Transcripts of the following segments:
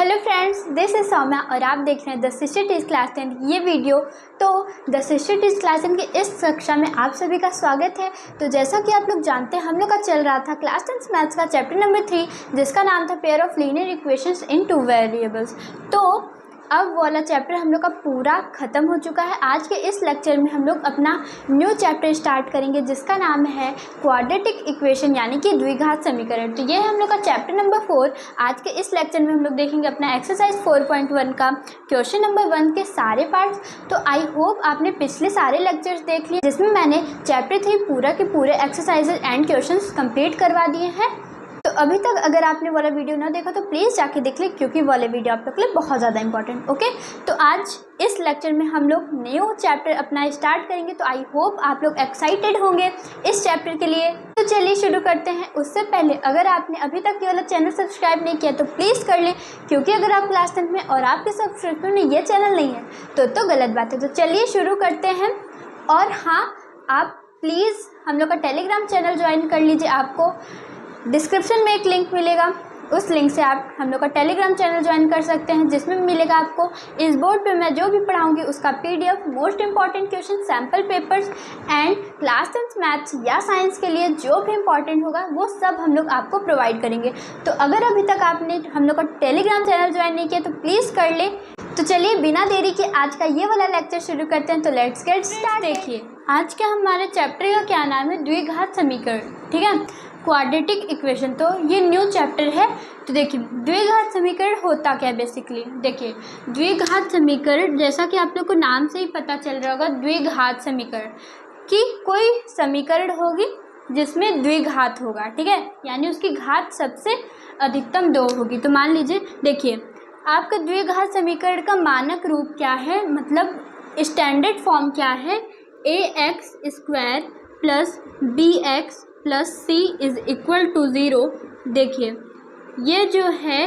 Hello friends, this is Saumya और आप देख रहे हैं द सिस्टर टीज क्लास 10 ये वीडियो। तो द सिस्टर टीज क्लास 10 की इस कक्षा में आप सभी का स्वागत है। तो जैसा कि आप लोग जानते हैं, हम लोग का चल रहा था क्लास 10 मैथ्स का चैप्टर नंबर 3, जिसका नाम था pair of linear equations in two variables. तो अब वो वाला चैप्टर हम लोग का पूरा ख़त्म हो चुका है। आज के इस लेक्चर में हम लोग अपना न्यू चैप्टर स्टार्ट करेंगे, जिसका नाम है क्वाड्रेटिक इक्वेशन यानी कि द्विघात समीकरण। तो ये है हम लोग का चैप्टर नंबर 4। आज के इस लेक्चर में हम लोग देखेंगे अपना एक्सरसाइज 4.1 का क्वेश्चन नंबर 1 के सारे पार्ट्स। तो आई होप आपने पिछले सारे लेक्चर्स देख लिए, जिसमें मैंने चैप्टर 3 पूरा के पूरे एक्सरसाइजेज एंड क्वेश्चंस कंप्लीट करवा दिए हैं। तो अभी तक अगर आपने वाला वीडियो ना देखा तो प्लीज़ जाके देख ले, क्योंकि वाले वीडियो आप लोग के लिए बहुत ज़्यादा इंपॉर्टेंट। ओके, तो आज इस लेक्चर में हम लोग न्यू चैप्टर अपना स्टार्ट करेंगे। तो आई होप आप लोग एक्साइटेड होंगे इस चैप्टर के लिए। तो चलिए शुरू करते हैं। उससे पहले अगर आपने अभी तक ये वाला चैनल सब्सक्राइब नहीं किया तो प्लीज़ कर लें, क्योंकि अगर आप क्लास 10 में और आपके सब्सक्रिप्शन में ये चैनल नहीं है तो गलत बात है। तो चलिए शुरू करते हैं। और हाँ, आप प्लीज़ हम लोग का टेलीग्राम चैनल ज्वाइन कर लीजिए। आपको डिस्क्रिप्शन में एक लिंक मिलेगा, उस लिंक से आप हम लोग का टेलीग्राम चैनल ज्वाइन कर सकते हैं, जिसमें मिलेगा आपको इस बोर्ड पे मैं जो भी पढ़ाऊंगी उसका PDF, most important question, sample papers and class 10 maths या साइंस के लिए जो भी इंपॉर्टेंट होगा वो सब हम लोग आपको प्रोवाइड करेंगे। तो अगर अभी तक आपने हम लोग का टेलीग्राम चैनल ज्वाइन नहीं किया तो प्लीज़ कर ले। तो चलिए बिना देरी के आज का ये वाला लेक्चर शुरू करते हैं। तो लेट्स गेट स्टार्ट। देखिए आज का हमारे चैप्टर का क्या नाम है, द्विघात समीकरण। ठीक है, क्वाड्रेटिक इक्वेशन। तो ये न्यू चैप्टर है। तो देखिए द्विघात समीकरण होता क्या है बेसिकली। देखिए द्विघात समीकरण, जैसा कि आप लोग को नाम से ही पता चल रहा होगा, द्विघात समीकरण कि कोई समीकरण होगी जिसमें द्विघात होगा। ठीक है, यानी उसकी घात सबसे अधिकतम 2 होगी। तो मान लीजिए, देखिए आपका द्विघात समीकरण का मानक रूप क्या है, मतलब स्टैंडर्ड फॉर्म क्या है, ax² plus bx plus c is equal to 0। देखिए ये जो है,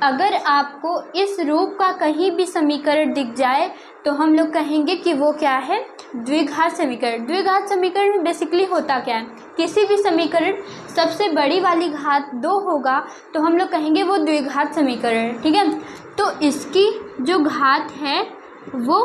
अगर आपको इस रूप का कहीं भी समीकरण दिख जाए तो हम लोग कहेंगे कि वो क्या है, द्विघात समीकरण। द्विघात समीकरण में बेसिकली होता क्या है, किसी भी समीकरण सबसे बड़ी वाली घात 2 होगा तो हम लोग कहेंगे वो द्विघात समीकरण। ठीक है, तो इसकी जो घात है वो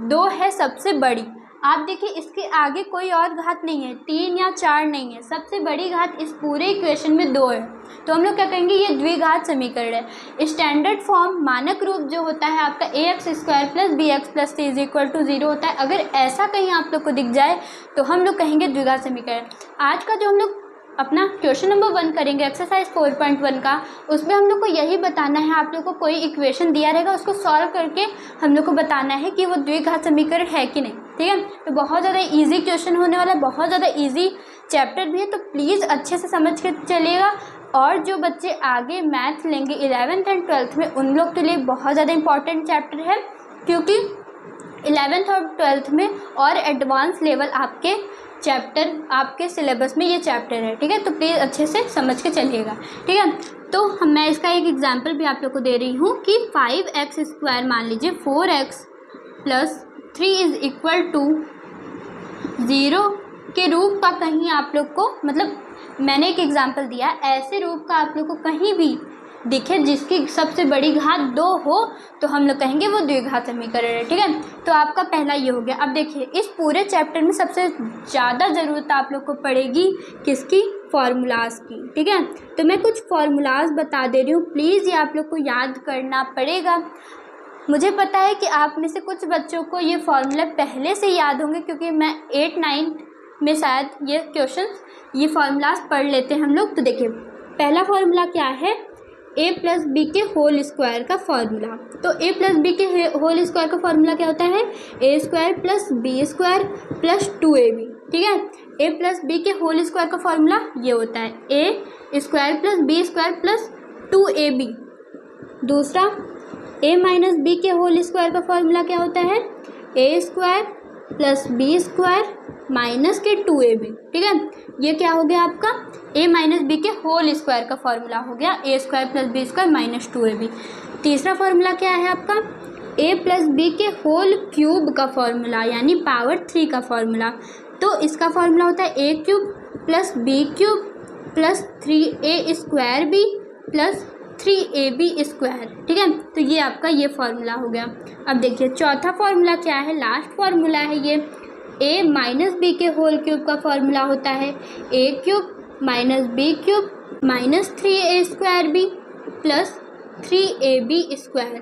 2 है, सबसे बड़ी। आप देखिए इसके आगे कोई और घात नहीं है, 3 या 4 नहीं है, सबसे बड़ी घात इस पूरे इक्वेशन में 2 है। तो हम लोग क्या कहेंगे, ये द्विघात समीकरण है। स्टैंडर्ड फॉर्म मानक रूप जो होता है आपका ax² plus bx plus c is equal to 0 होता है। अगर ऐसा कहीं आप लोग को दिख जाए तो हम लोग कहेंगे द्विघात समीकरण। आज का जो हम लोग अपना क्वेश्चन नंबर 1 करेंगे एक्सरसाइज 4.1 का, उसमें हम लोग को यही बताना है, आप लोग को कोई इक्वेशन दिया रहेगा उसको सॉल्व करके हम लोग को बताना है कि वो द्विघात समीकरण है कि नहीं। ठीक है, तो बहुत ज़्यादा इजी क्वेश्चन होने वाला है, बहुत ज़्यादा इजी चैप्टर भी है। तो प्लीज़ अच्छे से समझ के चलिएगा। और जो बच्चे आगे मैथ लेंगे 11th एंड 12th में, उन लोग के लिए बहुत ज़्यादा इंपॉर्टेंट चैप्टर है, क्योंकि 11th और 12th में और एडवांस लेवल आपके चैप्टर, आपके सिलेबस में ये चैप्टर है। ठीक है, तो प्लीज़ अच्छे से समझ के चलिएगा। ठीक है, तो मैं इसका एक एग्जांपल भी आप लोग को दे रही हूँ कि 5x² मान लीजिए 4x plus 3 is equal to 0 के रूप का कहीं आप लोग को, मतलब मैंने एक एग्जांपल दिया, ऐसे रूप का आप लोग को कहीं भी दिखे जिसकी सबसे बड़ी घात 2 हो तो हम लोग कहेंगे वो द्विघात समीकरण है। ठीक है, तो आपका पहला ये हो गया। अब देखिए इस पूरे चैप्टर में सबसे ज़्यादा ज़रूरत आप लोग को पड़ेगी किसकी, फार्मूलाज की। ठीक है, तो मैं कुछ फार्मूलाज बता दे रही हूँ, प्लीज़ ये आप लोग को याद करना पड़ेगा। मुझे पता है कि आप में से कुछ बच्चों को ये फार्मूला पहले से याद होंगे, क्योंकि मैं 8-9 में शायद ये क्वेश्चन, ये फार्मूलाज पढ़ लेते हैं हम लोग। तो देखिए पहला फार्मूला क्या है, a प्लस बी के होल स्क्वायर का फार्मूला। तो a प्लस बी के होल स्क्वायर का फार्मूला क्या होता है, a² plus b² plus 2ab। ठीक है, a प्लस बी के होल स्क्वायर का फार्मूला ये होता है a² plus b² plus 2ab। दूसरा a माइनस बी के होल स्क्वायर का फार्मूला क्या होता है, a² प्लस b² माइनस के 2ab। ठीक है, ये क्या हो गया आपका, a माइनस बी के होल स्क्वायर का फार्मूला हो गया a² plus b² minus 2ab। तीसरा फार्मूला क्या है आपका, a प्लस बी के होल क्यूब का फार्मूला, यानी पावर 3 का फार्मूला। तो इसका फार्मूला होता है a³ plus b³ plus 3a² b plus 3ab²। ठीक है, तो ये आपका ये फॉर्मूला हो गया। अब देखिए चौथा फॉर्मूला क्या है, लास्ट फॉर्मूला है ये, a माइनस बी के होल क्यूब का फॉर्मूला होता है a³ minus b³ minus 3a² plus 3ab²।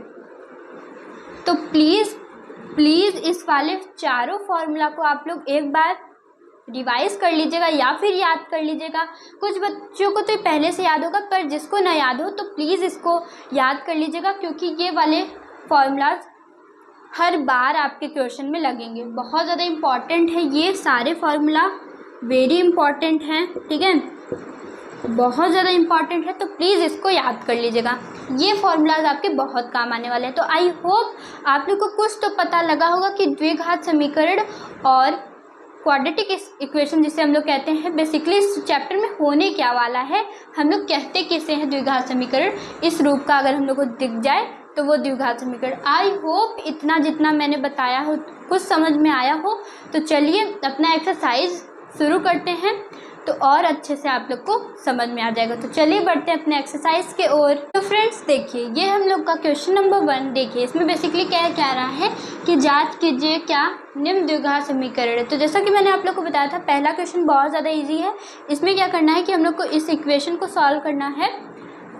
तो प्लीज़ इस वाले चारों फॉर्मूला को आप लोग एक बार रिवाइज कर लीजिएगा या फिर याद कर लीजिएगा। कुछ बच्चों को तो पहले से याद होगा, पर जिसको ना याद हो तो प्लीज़ इसको याद कर लीजिएगा, क्योंकि ये वाले फॉर्मूलाज हर बार आपके क्वेश्चन में लगेंगे। बहुत ज़्यादा इम्पॉर्टेंट है ये सारे फार्मूला, वेरी इम्पॉर्टेंट हैं। ठीक है, बहुत ज़्यादा इम्पॉर्टेंट है, तो प्लीज़ इसको याद कर लीजिएगा। ये फार्मूलाज आपके बहुत काम आने वाले हैं। तो आई होप आप लोग को कुछ तो पता लगा होगा कि द्विघात समीकरण और क्वाड्रेटिक इक्वेशन जिसे हम लोग कहते हैं, बेसिकली इस चैप्टर में होने क्या वाला है, हम लोग कहते किसे हैं द्विघात समीकरण। इस रूप का अगर हम लोग को दिख जाए तो वो द्विघात समीकरण। आई होप इतना जितना मैंने बताया हो कुछ समझ में आया हो। तो चलिए अपना एक्सरसाइज शुरू करते हैं, तो और अच्छे से आप लोग को समझ में आ जाएगा। तो चलिए बढ़ते हैं अपने एक्सरसाइज के ओर। तो फ्रेंड्स देखिए, ये हम लोग का क्वेश्चन नंबर 1 देखिए, इसमें बेसिकली क्या कह रहा है कि जांच कीजिए क्या निम्न द्विघात समीकरण है। तो जैसा कि मैंने आप लोग को बताया था, पहला क्वेश्चन बहुत ज़्यादा ईजी है। इसमें क्या करना है कि हम लोग को इस इक्वेशन को सॉल्व करना है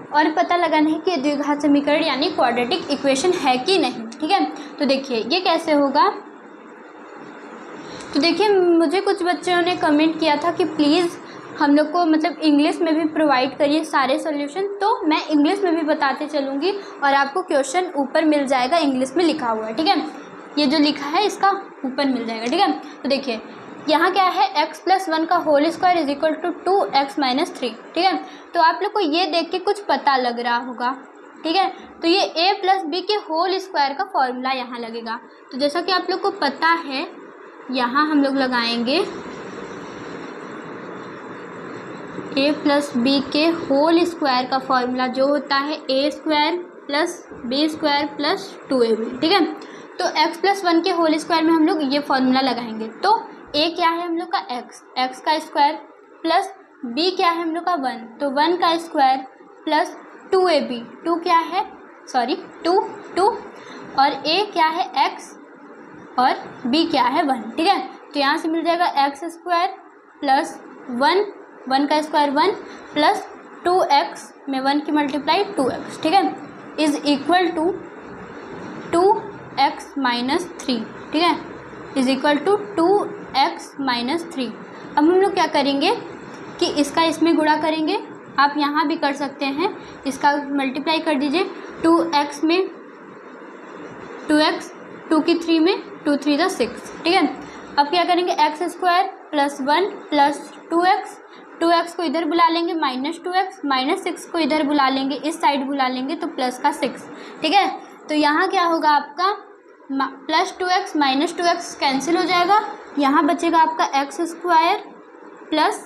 और पता लगाना है कि द्विघात समीकरण यानी क्वाड्रेटिक इक्वेशन है कि नहीं। ठीक है, तो देखिए ये कैसे होगा। तो देखिए मुझे कुछ बच्चों ने कमेंट किया था कि प्लीज़ हम लोग को मतलब इंग्लिश में भी प्रोवाइड करिए सारे सॉल्यूशन। तो मैं इंग्लिश में भी बताते चलूँगी और आपको क्वेश्चन ऊपर मिल जाएगा, इंग्लिश में लिखा हुआ है। ठीक है, ये जो लिखा है इसका ऊपर मिल जाएगा। ठीक है, तो देखिए यहाँ क्या है, x+1 का whole square is equal to 2x-3। ठीक है, तो आप लोग को ये देख के कुछ पता लग रहा होगा। ठीक है, तो ये a+b के होल स्क्वायर का फॉर्मूला यहाँ लगेगा। तो जैसा कि आप लोग को पता है, यहाँ हम लोग लगाएंगे a+b के होल स्क्वायर का फॉर्मूला जो होता है a² + b² + 2ab। ठीक है, तो x+1 के होल स्क्वायर में हम लोग ये फॉर्मूला लगाएंगे। तो a क्या है हम लोग का x का स्क्वायर प्लस b क्या है हम लोग का 1, तो 1 का स्क्वायर प्लस 2ab, 2 क्या है, सॉरी 2 और a क्या है x और b क्या है 1। ठीक है, तो यहाँ से मिल जाएगा x² प्लस 1 का स्क्वायर 1 प्लस 2x में 1 की मल्टीप्लाई 2x। ठीक है, इज इक्वल टू 2x-3। ठीक है, इज इक्वल टू 2x-3। अब हम लोग क्या करेंगे कि इसका इसमें गुणा करेंगे, आप यहाँ भी कर सकते हैं, इसका मल्टीप्लाई कर दीजिए 2x में 2x, 2 की 3 में 2 3 × 6। ठीक है, अब क्या करेंगे x² प्लस 1 प्लस 2x को इधर बुला लेंगे -2x, -6 को इधर बुला लेंगे, इस साइड बुला लेंगे तो प्लस का 6। ठीक है, तो यहाँ क्या होगा आपका +2x -2x कैंसिल हो जाएगा, यहाँ बचेगा आपका x² प्लस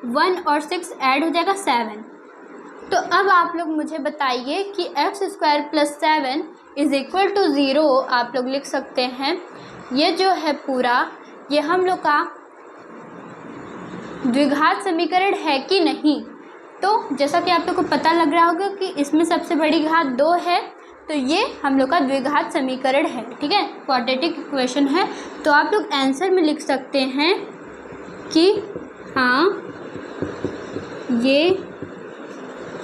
1 और 6 ऐड हो जाएगा 7। तो अब आप लोग मुझे बताइए कि x² plus 7 is equal to 0 आप लोग लिख सकते हैं। ये जो है पूरा ये हम लोग का द्विघात समीकरण है कि नहीं। तो जैसा कि आप लोग को पता लग रहा होगा कि इसमें सबसे बड़ी घात 2 है, तो ये हम लोग का द्विघात समीकरण है। ठीक है, क्वाड्रेटिक इक्वेशन है। तो आप लोग आंसर में लिख सकते हैं कि हाँ ये,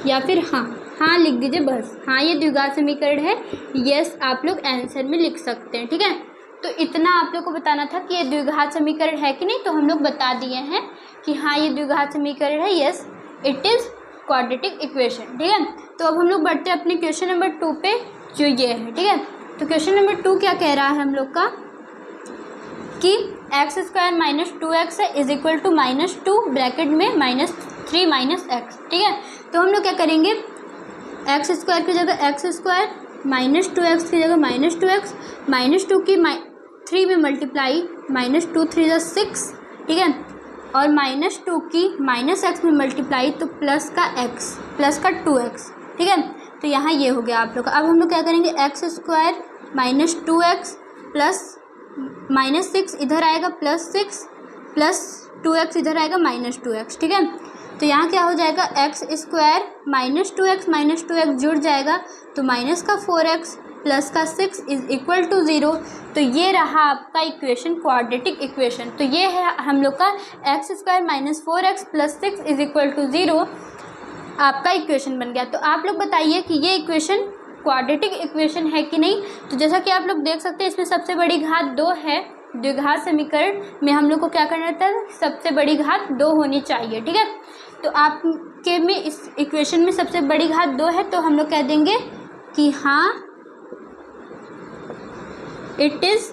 या फिर हाँ लिख दीजिए बस, हाँ ये द्विघात समीकरण है। यस आप लोग आंसर में लिख सकते हैं। ठीक है, तो इतना आप लोग को बताना था कि ये द्विघात समीकरण है कि नहीं, तो हम लोग बता दिए हैं कि हाँ ये द्विघात समीकरण है। Yes it is quadratic equation. ठीक है, तो अब हम लोग बढ़ते हैं अपने क्वेश्चन नंबर 2 पे, जो ये है। ठीक है, तो क्वेश्चन नंबर 2 क्या कह रहा है हम लोग का कि x² - 2x is equal to -2 bracket में -3 - x। ठीक है, तो हम लोग क्या करेंगे, x² की जगह x², -2x की जगह -2x, -2 की 3 में मल्टीप्लाई -2 3 × 6। ठीक है, और -2 की -x में मल्टीप्लाई तो प्लस का x प्लस का 2x। ठीक है, तो यहाँ ये हो गया आप लोग का। अब हम लोग क्या करेंगे, x² -2x प्लस -6 इधर आएगा +6 प्लस 2x इधर आएगा -2x। ठीक है, तो यहाँ क्या हो जाएगा, एक्स स्क्वायर माइनस 2x जुड़ जाएगा तो माइनस का 4x प्लस का 6 इज इक्वल टू 0। तो ये रहा आपका इक्वेशन, क्वाड्रेटिक इक्वेशन। तो ये है हम लोग का x square minus 4x plus 6 is equal to 0 आपका इक्वेशन बन गया। तो आप लोग बताइए कि ये इक्वेशन क्वाड्रेटिक इक्वेशन है कि नहीं। तो जैसा कि आप लोग देख सकते हैं इसमें सबसे बड़ी घात 2 है। द्विघात समीकरण में हम लोग को क्या करना था, सबसे बड़ी घात 2 होनी चाहिए, ठीक है। तो आपके में इस इक्वेशन में सबसे बड़ी घात 2 है, तो हम लोग कह देंगे कि हाँ इट इज़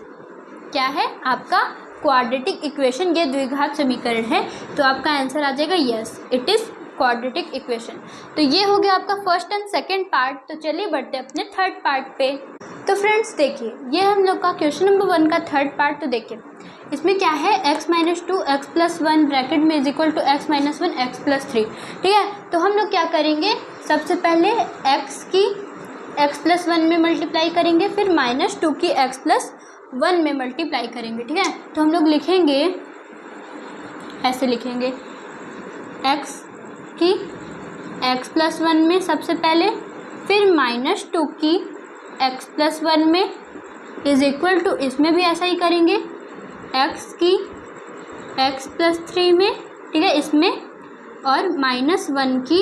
क्या है आपका क्वाड्रेटिक इक्वेशन, ये द्विघात समीकरण है। तो आपका आंसर आ जाएगा yes, it is quadratic equation. तो ये हो गया आपका फर्स्ट एंड सेकंड पार्ट। तो चलिए बढ़ते हैं अपने थर्ड पार्ट पे। तो फ्रेंड्स देखिए, ये हम लोग का क्वेश्चन नंबर 1 का थर्ड पार्ट। तो देखिए इसमें क्या है, x minus 2 x plus 1 bracket में is equal to x minus 1 x plus 3, ठीक है। तो हम लोग क्या करेंगे, सबसे पहले x की x प्लस 1 में मल्टीप्लाई करेंगे, फिर माइनस 2 की x प्लस 1 में मल्टीप्लाई करेंगे, ठीक है। तो हम लोग लिखेंगे, ऐसे लिखेंगे, x की x प्लस 1 में सबसे पहले, फिर माइनस 2 की x प्लस 1 में इज इक्वल टू, इसमें भी ऐसा ही करेंगे, x की x प्लस 3 में, ठीक है, इसमें, और माइनस 1 की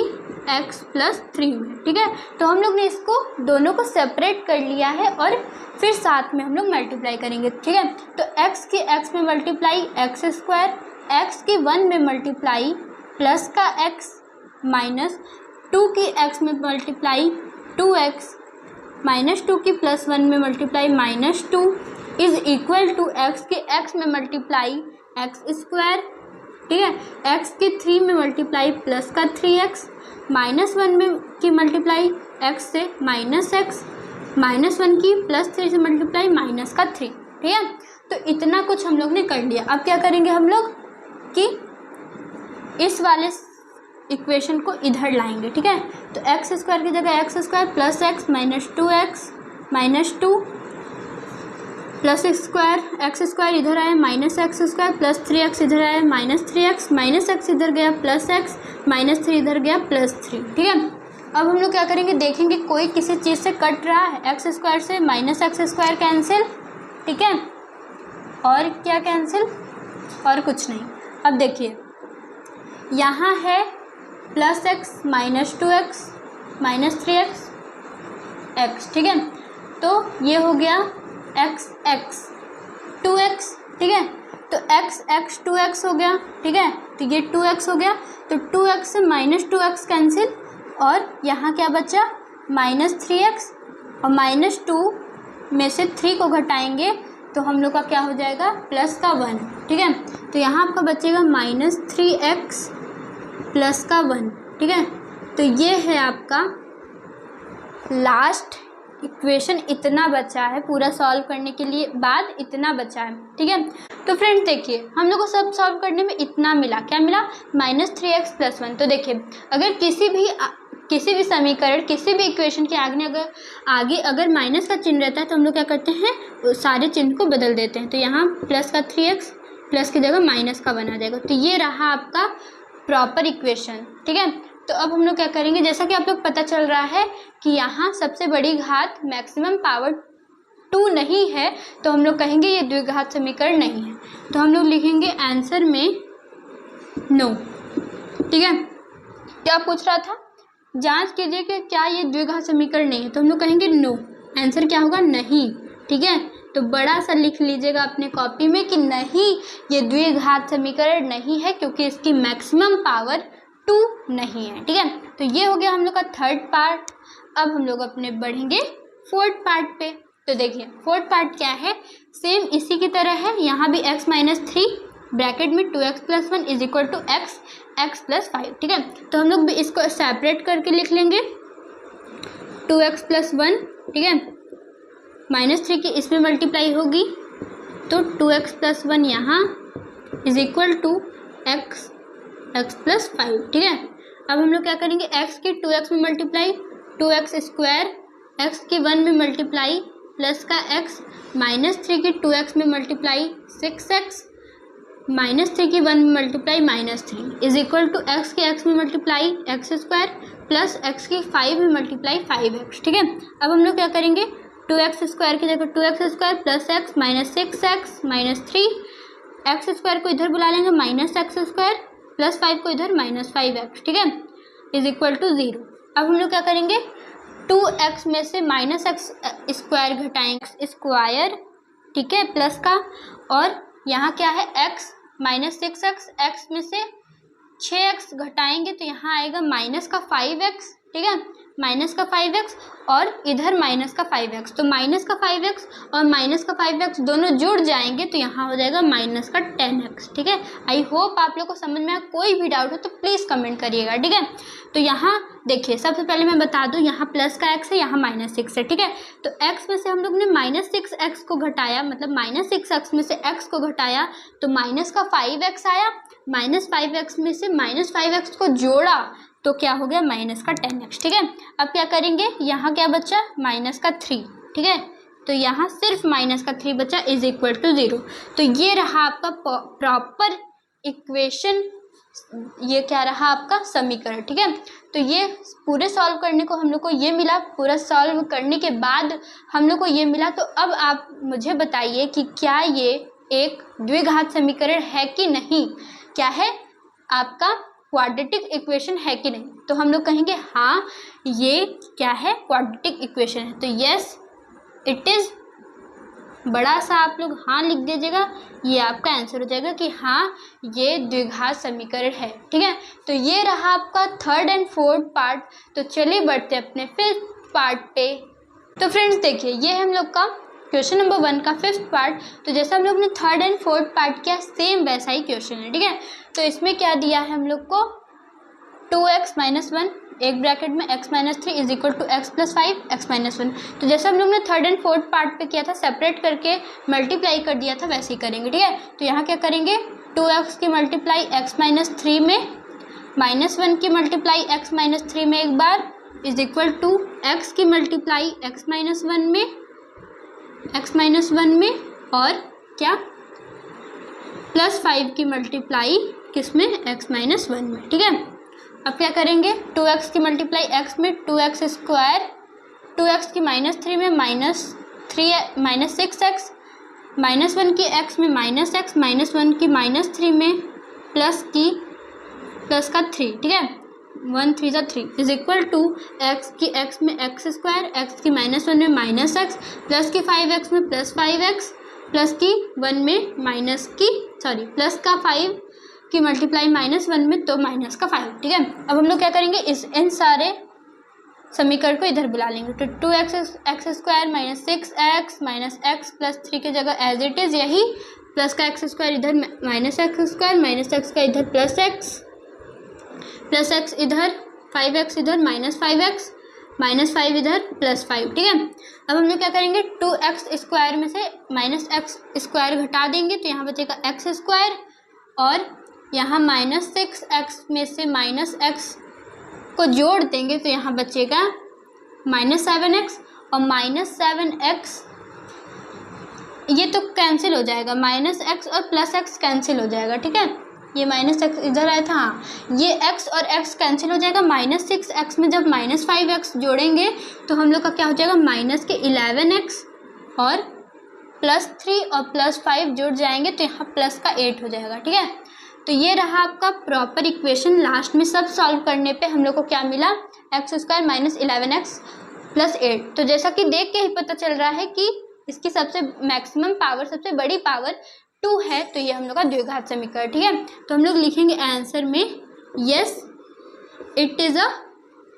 x प्लस 3 में, ठीक है। तो हम लोग ने इसको दोनों को सेपरेट कर लिया है और फिर साथ में हम लोग मल्टीप्लाई करेंगे, ठीक है। तो x की x में मल्टीप्लाई एक्स स्क्वायर, x की 1 में मल्टीप्लाई प्लस का x, माइनस 2 की x में मल्टीप्लाई 2x, माइनस 2 की प्लस 1 में multiply minus 2 is equal to x की x में मल्टीप्लाई एक्स स्क्वायर, ठीक है, x की 3 में मल्टीप्लाई प्लस का 3x, माइनस 1 में की मल्टीप्लाई x से माइनस x, माइनस 1 की प्लस 3 से मल्टीप्लाई माइनस का 3, ठीक है। तो इतना कुछ हम लोग ने कर लिया। अब क्या करेंगे हम लोग कि इस वाले इक्वेशन को इधर लाएंगे, ठीक है। तो एक्स स्क्वायर की जगह x square plus x minus 2x minus 2 plus x square इधर आया minus x square plus 3x इधर आया माइनस 3x, माइनस एक्स इधर गया प्लस x, माइनस 3 इधर गया प्लस 3, ठीक है। अब हम लोग क्या करेंगे, देखेंगे कोई किसी चीज़ से कट रहा है, एक्स स्क्वायर से माइनस एक्स स्क्वायर कैंसिल, ठीक है, और क्या कैंसिल, और कुछ नहीं। अब देखिए यहाँ है plus x minus 2x minus 3x x, ठीक है। तो ये हो गया x 2x, ठीक है। तो x 2x हो गया, ठीक है। तो ये 2x हो गया, तो 2x से माइनस 2x कैंसिल, और यहाँ क्या बचा, माइनस 3x, और माइनस 2 में से 3 को घटाएंगे तो हम लोग का क्या हो जाएगा, प्लस का 1, ठीक है। तो यहाँ आपका बचेगा माइनस 3x प्लस का 1, ठीक है। तो ये है आपका लास्ट इक्वेशन, इतना बचा है पूरा सॉल्व करने के लिए, बाद इतना बचा है, ठीक है। तो फ्रेंड्स देखिए हम लोग को सब सॉल्व करने में इतना मिला, क्या मिला, माइनस 3x प्लस 1। तो देखिए अगर किसी भी समीकरण, किसी भी इक्वेशन के आगे अगर माइनस का चिन्ह रहता है तो हम लोग क्या करते हैं, सारे चिन्ह को बदल देते हैं। तो यहाँ प्लस का 3x प्लस की जगह माइनस का 1 आ जाएगा। तो ये रहा आपका प्रॉपर इक्वेशन, ठीक है। तो अब हम लोग क्या करेंगे, जैसा कि आप लोग पता चल रहा है कि यहाँ सबसे बड़ी घात मैक्सिमम पावर 2 नहीं है, तो हम लोग कहेंगे ये द्विघात समीकरण नहीं है। तो हम लोग लिखेंगे आंसर में नो, ठीक है। क्या पूछ रहा था, जांच कीजिए कि क्या ये द्विघात समीकरण नहीं है, तो हम लोग कहेंगे नो, आंसर क्या होगा, नहीं, ठीक है। तो बड़ा सा लिख लीजिएगा अपने कॉपी में कि नहीं, ये द्विघात समीकरण नहीं है क्योंकि इसकी मैक्सिमम पावर 2 नहीं है, ठीक है। तो ये हो गया हम लोग का थर्ड पार्ट। अब हम लोग अपने बढ़ेंगे फोर्थ पार्ट पे। तो देखिए फोर्थ पार्ट क्या है, सेम इसी की तरह है, यहाँ भी x माइनस 3 ब्रैकेट में 2x plus 1 is equal to x plus 5, ठीक है। तो हम लोग भी इसको सेपरेट करके लिख लेंगे, 2x प्लस 1, ठीक है, माइनस 3 की इसमें मल्टीप्लाई होगी तो 2x प्लस 1 यहाँ is equal to x plus 5, ठीक है। अब हम लोग क्या करेंगे, x की 2x में मल्टीप्लाई 2x स्क्वायर, x की 1 में मल्टीप्लाई प्लस का x, माइनस 3 की 2x में मल्टीप्लाई 6x, -3 की 1 में multiply -3 is equal to x के x में multiply x square plus x की 5 में मल्टीप्लाई 5x। ठीक है, अब हम लोग क्या करेंगे, 2x स्क्वायर की जगह 2x square plus x minus 6x minus 3, x square को इधर बुला लेंगे -x स्क्वायर प्लस 5 को इधर -5x। ठीक है, इज इक्वल टू 0। अब हम लोग क्या करेंगे, 2x में से -x स्क्वायर घटाएंगे स्क्वायर, ठीक है, प्लस का, और यहाँ क्या है x -6x, x में से 6x घटाएंगे तो यहाँ आएगा माइनस का 5x। ठीक है, माइनस का 5x और इधर माइनस का 5x, तो माइनस का 5x और माइनस का 5x दोनों जुड़ जाएंगे तो यहाँ हो जाएगा माइनस का 10x। ठीक है, आई होप आप लोग को समझ में आया। कोई भी डाउट हो तो प्लीज़ कमेंट करिएगा। ठीक है, तो यहाँ देखिए, सबसे पहले मैं बता दूँ, यहाँ प्लस का x है, यहाँ -6 है। ठीक है, तो x में से हम लोग ने -6x को घटाया, मतलब -6x में से x को घटाया तो माइनस का 5x आया, -5x में से -5x को जोड़ा तो क्या हो गया, माइनस का 10x। ठीक है, अब क्या करेंगे, यहाँ क्या बचा, -3। ठीक है, तो यहाँ सिर्फ -3 बचा इज इक्वल टू 0। तो ये रहा आपका प्रॉपर इक्वेशन, ये क्या रहा आपका समीकरण। ठीक है, तो ये पूरे सॉल्व करने को हम लोग को ये मिला, पूरा सॉल्व करने के बाद हम लोग को ये मिला। तो अब आप मुझे बताइए कि क्या ये एक द्विघात समीकरण है कि नहीं, क्या है आपका क्वाड्रेटिक इक्वेशन है कि नहीं। तो हम लोग कहेंगे हाँ ये क्या है, क्वाड्रेटिक इक्वेशन है। तो यस इट इज़, बड़ा सा आप लोग हाँ लिख दीजिएगा, ये आपका आंसर हो जाएगा कि हाँ ये द्विघात समीकरण है। ठीक है, तो ये रहा आपका 3rd and 4th पार्ट। तो चलिए बढ़ते अपने 5th पार्ट पे। तो फ्रेंड्स देखिए, ये हम लोग का क्वेश्चन नंबर 1 का 5th पार्ट। तो जैसा हम लोग ने 3rd and 4th पार्ट किया, सेम वैसा ही क्वेश्चन है। ठीक है, तो इसमें क्या दिया है हम लोग को, 2x - 1 एक ब्रैकेट में x - 3 is equal to x + 5 x - 1। तो जैसे हम लोग ने 3rd and 4th पार्ट पे किया था, सेपरेट करके मल्टीप्लाई कर दिया था, वैसे ही करेंगे। ठीक है, तो यहाँ क्या करेंगे, 2x की मल्टीप्लाई x - 3 में, -1 की मल्टीप्लाई x - 3 में एक बार इज इक्वल टू x की मल्टीप्लाई x - 1 में और क्या +5 की मल्टीप्लाई किस में, x - 1 में। ठीक है, अब क्या करेंगे, 2x की मल्टीप्लाई x में, 2x स्क्वायर, 2x की -3 में -6x, -1 की x में -x, -1 की -3 में प्लस का 3। ठीक है, 1 3 = 3 इज इक्वल टू x की x में x स्क्वायर, x की -1 में -x, प्लस की 5x में +5x, प्लस की 1 में प्लस का 5 की मल्टीप्लाई -1 में तो माइनस का 5। ठीक है, अब हम लोग क्या करेंगे, इन सारे समीकरण को इधर बुला लेंगे। तो 2x स्क्वायर -6x -x + 3 की जगह एज इट इज़ यही, प्लस का x स्क्वायर इधर -x स्क्वायर, -x का इधर प्लस x इधर, 5x इधर -5x, -5 इधर +5। ठीक है, अब हम लोग क्या करेंगे, 2x स्क्वायर में से -x स्क्वायर घटा देंगे तो यहाँ बचेगा x स्क्वायर, और यहाँ -6x में से -x को जोड़ देंगे तो यहाँ बचेगा -7x, और -7x ये तो कैंसिल हो जाएगा, -x और +x कैंसिल हो जाएगा। ठीक है, ये -x इधर आया था, हाँ ये x और x कैंसिल हो जाएगा। -6x में जब -5x जोड़ेंगे तो हम लोग का क्या हो जाएगा, -11x और +3 और +5 जुड़ जाएंगे तो यहाँ प्लस का 8 हो जाएगा। ठीक है, तो ये रहा आपका प्रॉपर इक्वेशन। लास्ट में सब सॉल्व करने पे हम लोग को क्या मिला, x स्क्वायर -11x + 8। तो जैसा कि देख के ही पता चल रहा है कि इसकी सबसे मैक्सिमम पावर, सबसे बड़ी पावर 2 है, तो ये हम लोग का द्विघात समीकरण। ठीक है, तो हम लोग लिखेंगे आंसर में यस इट इज़ अ,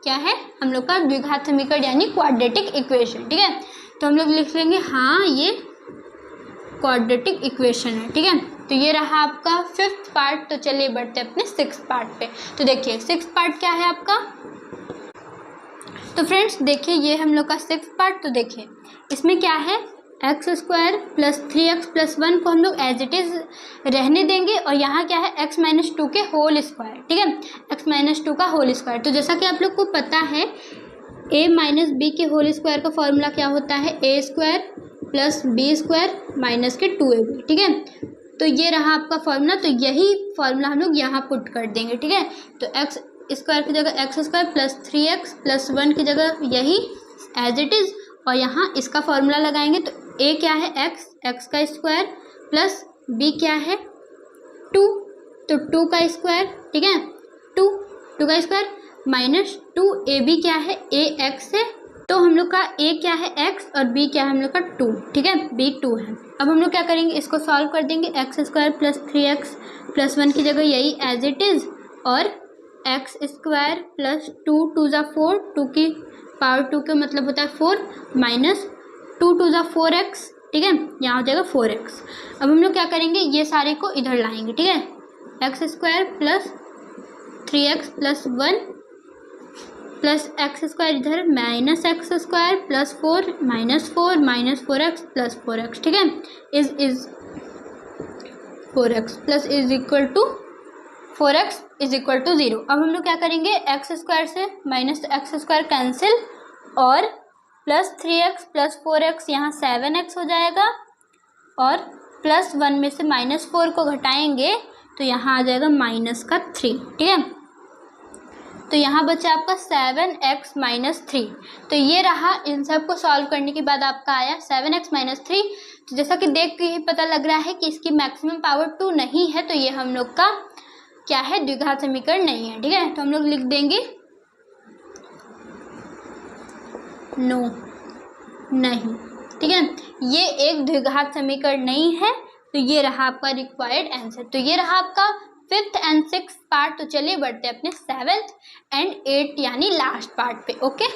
क्या है हम लोग का द्विघात समीकरण यानी क्वाड्रेटिक इक्वेशन। ठीक है, तो हम लोग लिख लेंगे हाँ ये क्वाड्रेटिक इक्वेशन है। ठीक है, तो ये रहा आपका 5th पार्ट। तो चलिए बढ़ते अपने 6th पार्ट पे। तो देखिए 6th पार्ट क्या है आपका, तो फ्रेंड्स देखिए ये हम लोग का 6th पार्ट। तो देखिए इसमें क्या है, x स्क्वायर + 3x + 1 को हम लोग एज इट इज़ रहने देंगे, और यहाँ क्या है x - 2 के होल स्क्वायर। ठीक है, x - 2 का होल स्क्वायर। तो जैसा कि आप लोग को पता है a - b के होल स्क्वायर का फॉर्मूला क्या होता है, a² + b² - 2ab। ठीक है, तो ये रहा आपका फॉर्मूला। तो यही फॉर्मूला हम लोग यहाँ पुट कर देंगे, ठीक है। तो एक्स स्क्वायर की जगह x square plus 3x plus 1 की जगह यही एज इट इज़, और यहाँ इसका फॉर्मूला लगाएंगे। तो a क्या है एक्स का स्क्वायर प्लस b क्या है 2, तो 2 का स्क्वायर, ठीक है, 2 का स्क्वायर माइनस 2ab क्या है a x है। तो हम लोग का a क्या है x और b क्या है हम लोग का 2, ठीक है, b 2 है। अब हम लोग क्या करेंगे, इसको सॉल्व कर देंगे। X square plus 3x plus 1 की जगह यही एज इट इज़, और एक्स स्क्वायर प्लस 2 2 ज़ा 4, 2 की पावर 2 का मतलब होता है 4, माइनस 2 2 ज़ा 4x, ठीक है, यहाँ हो जाएगा 4x। अब हम लोग क्या करेंगे, ये सारे को इधर लाएंगे, ठीक है। X square plus 3x plus 1 plus x square इधर minus x square plus 4 minus 4x plus 4x, ठीक है, is 4x plus is equal to 4x is equal to 0। अब हम लोग क्या करेंगे, एक्स स्क्वायर से माइनस एक्स स्क्वायर कैंसिल, और प्लस 3x प्लस 4x यहाँ 7x हो जाएगा, और प्लस 1 में से माइनस 4 को घटाएंगे तो यहाँ आ जाएगा माइनस का 3, ठीक है। तो यहाँ बचा आपका 7x माइनस 3। तो ये रहा, इन सब को सॉल्व करने के बाद आपका आया 7x माइनस 3। तो जैसा कि देख के ही पता लग रहा है कि इसकी मैक्सिमम पावर 2 नहीं है, तो ये हम लोग का क्या है, द्विघात समीकरण नहीं है, ठीक है। तो हम लोग लिख देंगे नो, नहीं, ठीक है, ये एक द्विघात समीकरण नहीं है। तो ये रहा आपका रिक्वायर्ड आंसर। तो ये रहा आपका 5th and 6th पार्ट। तो चलिए बढ़ते हैं अपने 7th and 8th यानी लास्ट पार्ट पे, ओके।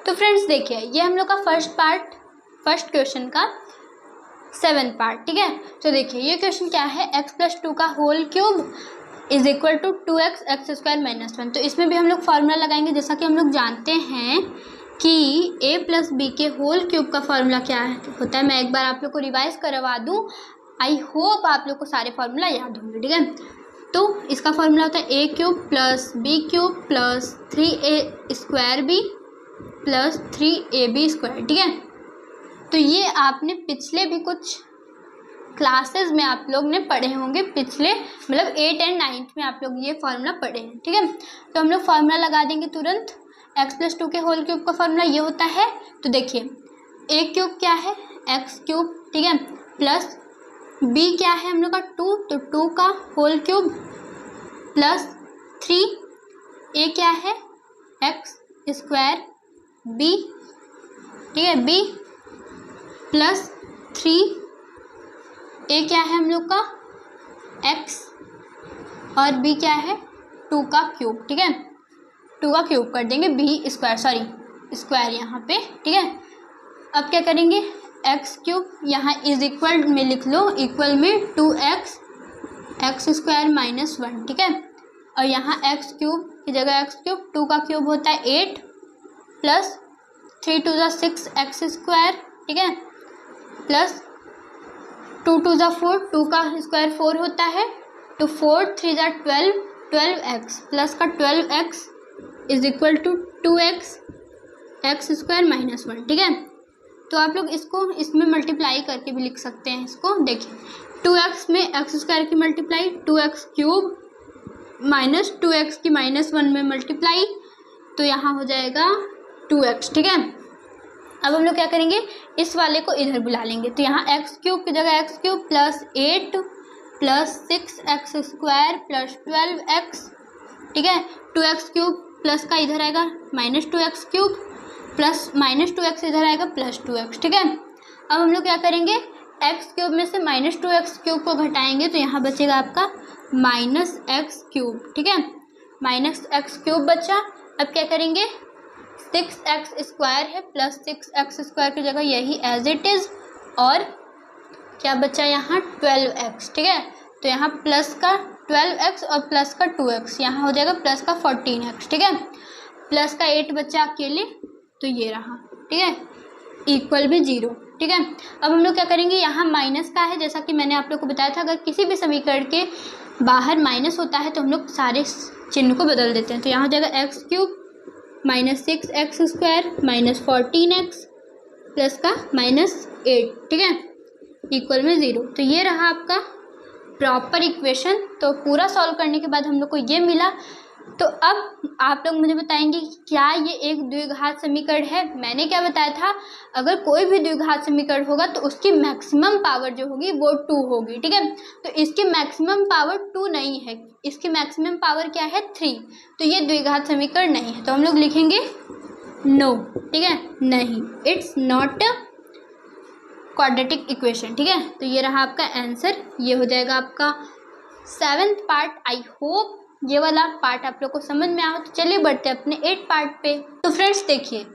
तो फ्रेंड्स देखिए, ये हम लोग का फर्स्ट क्वेश्चन का 7th पार्ट, ठीक है। तो देखिए ये क्वेश्चन क्या है, x प्लस 2 का whole cube is equal to 2x x square minus 1। तो इसमें भी हम लोग फार्मूला लगाएंगे। जैसा कि हम लोग जानते हैं कि a प्लस बी के होल क्यूब का फार्मूला क्या होता है, मैं एक बार आप लोग को रिवाइज करवा दूँ। आई होप आप लोग को सारे फार्मूला याद होंगे, ठीक है। तो इसका फार्मूला होता है a cube plus b cube plus 3a square b plus 3ab square, ठीक है। तो ये आपने पिछले भी कुछ क्लासेस में आप लोग ने पढ़े होंगे, पिछले मतलब 8th and 9th में आप लोग ये फार्मूला पढ़े हैं, ठीक है। तो हम लोग फार्मूला लगा देंगे तुरंत। x प्लस 2 के होल क्यूब का फार्मूला ये होता है। तो देखिए a क्यूब क्या है x क्यूब, ठीक है, प्लस b क्या है हम लोग का 2, तो 2 का होल क्यूब प्लस 3a क्या है x स्क्वायर b, ठीक है, b प्लस 3a क्या है हम लोग का x और b क्या है 2 का क्यूब, ठीक है, 2 का क्यूब कर देंगे b स्क्वायर यहाँ पे, ठीक है। अब क्या करेंगे, एक्स क्यूब यहाँ इज इक्वल में लिख लो, इक्वल में 2x एक्स स्क्वायर माइनस 1, ठीक है, और यहाँ एक्स क्यूब की जगह एक्स क्यूब, 2 का क्यूब होता है 8 प्लस 3 2 ज़ा 6 एक्स स्क्वायर, ठीक है, प्लस 2 2 ज़ा 4, 2 का स्क्वायर 4 होता है, तो 4 3 ज़ा 12x प्लस का 12x is equal to 2x x square minus 1, ठीक है। तो आप लोग इसको इसमें मल्टीप्लाई करके भी लिख सकते हैं। इसको देखिए 2x में एक्स स्क्वायर की multiply, 2x cube minus 2x की माइनस 1 में मल्टीप्लाई, तो यहाँ हो जाएगा 2x, ठीक है। अब हम लोग क्या करेंगे, इस वाले को इधर बुला लेंगे। तो यहाँ एक्स क्यूब की जगह x cube plus 8 plus 6x square plus 12x, ठीक है, 2x क्यूब प्लस का इधर आएगा minus 2x cube plus minus 2x इधर आएगा प्लस 2x, ठीक है। अब हम लोग क्या करेंगे, x क्यूब में से माइनस 2x क्यूब को घटाएंगे तो यहाँ बचेगा आपका माइनस x क्यूब, ठीक है, माइनस x क्यूब बचा। अब क्या करेंगे, 6x स्क्वायर है प्लस 6x स्क्वायर की जगह यही एज इट इज़, और क्या बचा यहाँ 12x, ठीक है। तो यहाँ प्लस का 12x और प्लस का 2x, यहाँ हो जाएगा प्लस का 14x, ठीक है, प्लस का 8 बचा अकेले, तो ये रहा, ठीक है, इक्वल भी 0, ठीक है। अब हम लोग क्या करेंगे, यहाँ माइनस का है, जैसा कि मैंने आप लोग को बताया था, अगर किसी भी समीकरण के बाहर माइनस होता है तो हम लोग सारे चिन्ह को बदल देते हैं। तो यहाँ हो जाएगा x cube minus 6x square minus 14x plus का माइनस 8, ठीक है, इक्वल में 0। तो ये रहा आपका प्रॉपर इक्वेशन। तो पूरा सॉल्व करने के बाद हम लोग को ये मिला। तो अब आप लोग मुझे बताएंगे क्या ये एक द्विघात समीकरण है। मैंने क्या बताया था, अगर कोई भी द्विघात समीकरण होगा तो उसकी मैक्सिमम पावर जो होगी वो 2 होगी, ठीक है। तो इसकी मैक्सिमम पावर 2 नहीं है, इसकी मैक्सिमम पावर क्या है 3। तो ये द्विघात समीकरण नहीं है। तो हम लोग लिखेंगे नो, ठीक है, नहीं, इट्स नॉट क्वाड्रेटिक इक्वेशन, ठीक है। तो ये रहा आपका आंसर, ये हो जाएगा आपका 7th पार्ट। आई होप ये वाला पार्ट आप लोग को समझ में आया। तो चलिए बढ़ते हैं अपने 8 पार्ट पे। तो फ्रेंड्स देखिए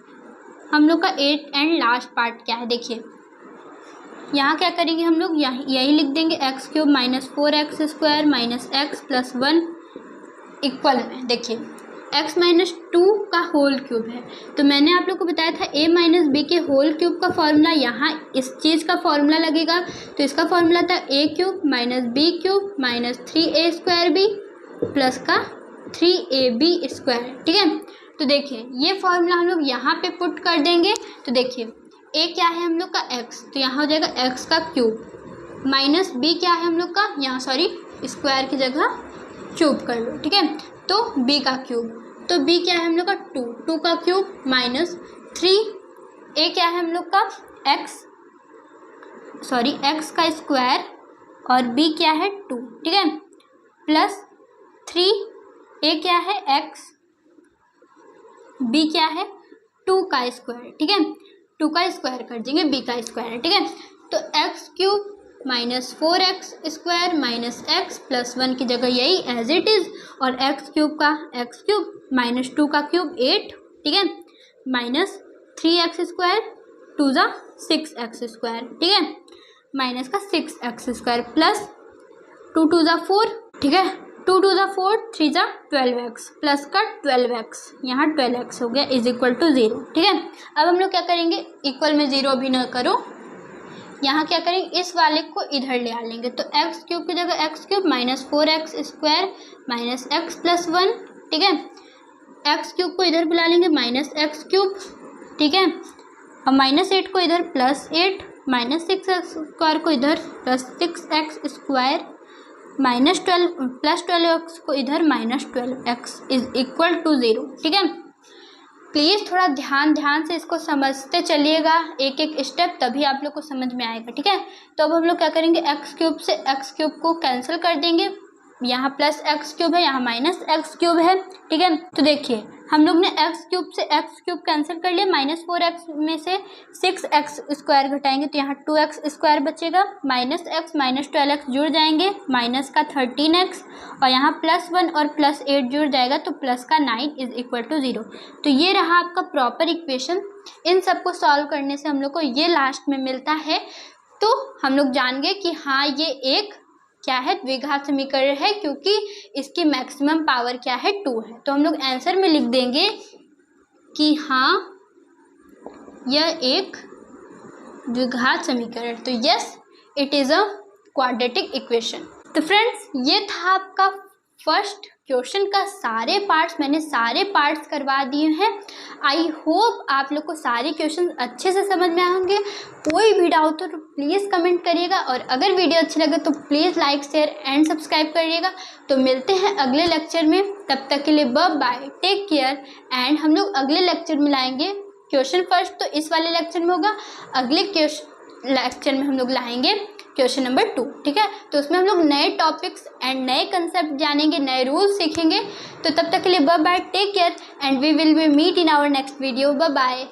हम लोग का 8 एंड लास्ट पार्ट क्या है। देखिए यहाँ क्या करेंगे हम लोग, यही लिख देंगे x³ - 4x² - x + 1 इक्वल में। देखिए x - 2 का होल क्यूब है। तो मैंने आप लोग को बताया था a - b के होल क्यूब का फॉर्मूला, यहाँ इस चीज़ का फॉर्मूला लगेगा। तो इसका फॉर्मूला था a³ - b³ - 3a² प्लस का 3ab², ठीक है। तो देखिए ये फॉर्मूला हम लोग यहाँ पे पुट कर देंगे। तो देखिए a क्या है हम लोग का x, तो यहाँ हो जाएगा x का क्यूब, माइनस b क्या है हम लोग का, यहाँ सॉरी स्क्वायर की जगह क्यूब कर लो, ठीक है। तो b का क्यूब, तो b क्या है हम लोग का 2 का क्यूब माइनस 3, a क्या है हम लोग का x का स्क्वायर और b क्या है 2, ठीक है, प्लस 3, a क्या है x, b क्या है 2 का स्क्वायर, ठीक है। 2 का स्क्वायर कर देंगे, b का स्क्वायर, ठीक है। तो x³ - 4x² - x + 1 की जगह यही एज इट इज़, और x³ का x³ - 2 का क्यूब 8, ठीक है, माइनस 3x², 2 × 6x², ठीक है, माइनस का 6x² प्लस 2 × 2 = 4, ठीक है, 2 × 2 = 4, 3 × 12x प्लस का 12x, यहाँ 12x हो गया = 0, ठीक है। अब हम लोग क्या करेंगे, इक्वल में 0 भी ना करो, यहाँ क्या करेंगे इस वाले को इधर ले आ लेंगे। तो x³ की जगह x³ - 4x² - x + 1, ठीक है, x³ को इधर बुला लेंगे -x³, ठीक है, और -8 को इधर +8, -6x² को इधर +6x² -12 को इधर -12x = 0, ठीक है। प्लीज़ थोड़ा ध्यान से इसको समझते चलिएगा, एक एक स्टेप, तभी आप लोग को समझ में आएगा, ठीक है। तो अब हम लोग क्या करेंगे, x³ से x³ को कैंसिल कर देंगे, यहाँ +x³ है, यहाँ -x³ है, ठीक है। तो देखिए हम लोग ने x³ से x³ कैंसिल कर लिया, -4x में से 6x² घटाएंगे तो यहाँ 2x² बचेगा, -x - 12x जुड़ जाएंगे, माइनस का 13x, और यहाँ +1 और +8 जुड़ जाएगा तो प्लस का 9 = 0। तो ये रहा आपका प्रॉपर इक्वेशन। इन सबको सॉल्व करने से हम लोग को ये लास्ट में मिलता है। तो हम लोग जान गए कि हाँ ये एक क्या है, द्विघात समीकरण है, क्योंकि इसकी मैक्सिमम पावर क्या है 2 है। तो हम लोग आंसर में लिख देंगे कि हाँ यह एक द्विघात समीकरण। तो yes it is a quadratic equation. तो फ्रेंड्स ये था आपका फर्स्ट क्वेश्चन का सारे पार्ट्स, मैंने सारे पार्ट्स करवा दिए हैं। आई होप आप लोग को सारे क्वेश्चन अच्छे से समझ में आएंगे। कोई भी डाउट हो तो प्लीज़ कमेंट करिएगा, और अगर वीडियो अच्छी लगे तो please like share and subscribe करिएगा। तो मिलते हैं अगले लेक्चर में, तब तक के लिए bye bye, take care. And हम लोग अगले लेक्चर में लाएंगे क्वेश्चन फर्स्ट, तो इस वाले लेक्चर में होगा, अगले लेक्चर में हम लोग लाएंगे क्वेश्चन नंबर 2, ठीक है। तो उसमें हम लोग नए टॉपिक्स एंड नए कंसेप्ट जानेंगे, नए रूल्स सीखेंगे। तो तब तक के लिए bye bye, take care, and we will be meet in our next video. Bye bye.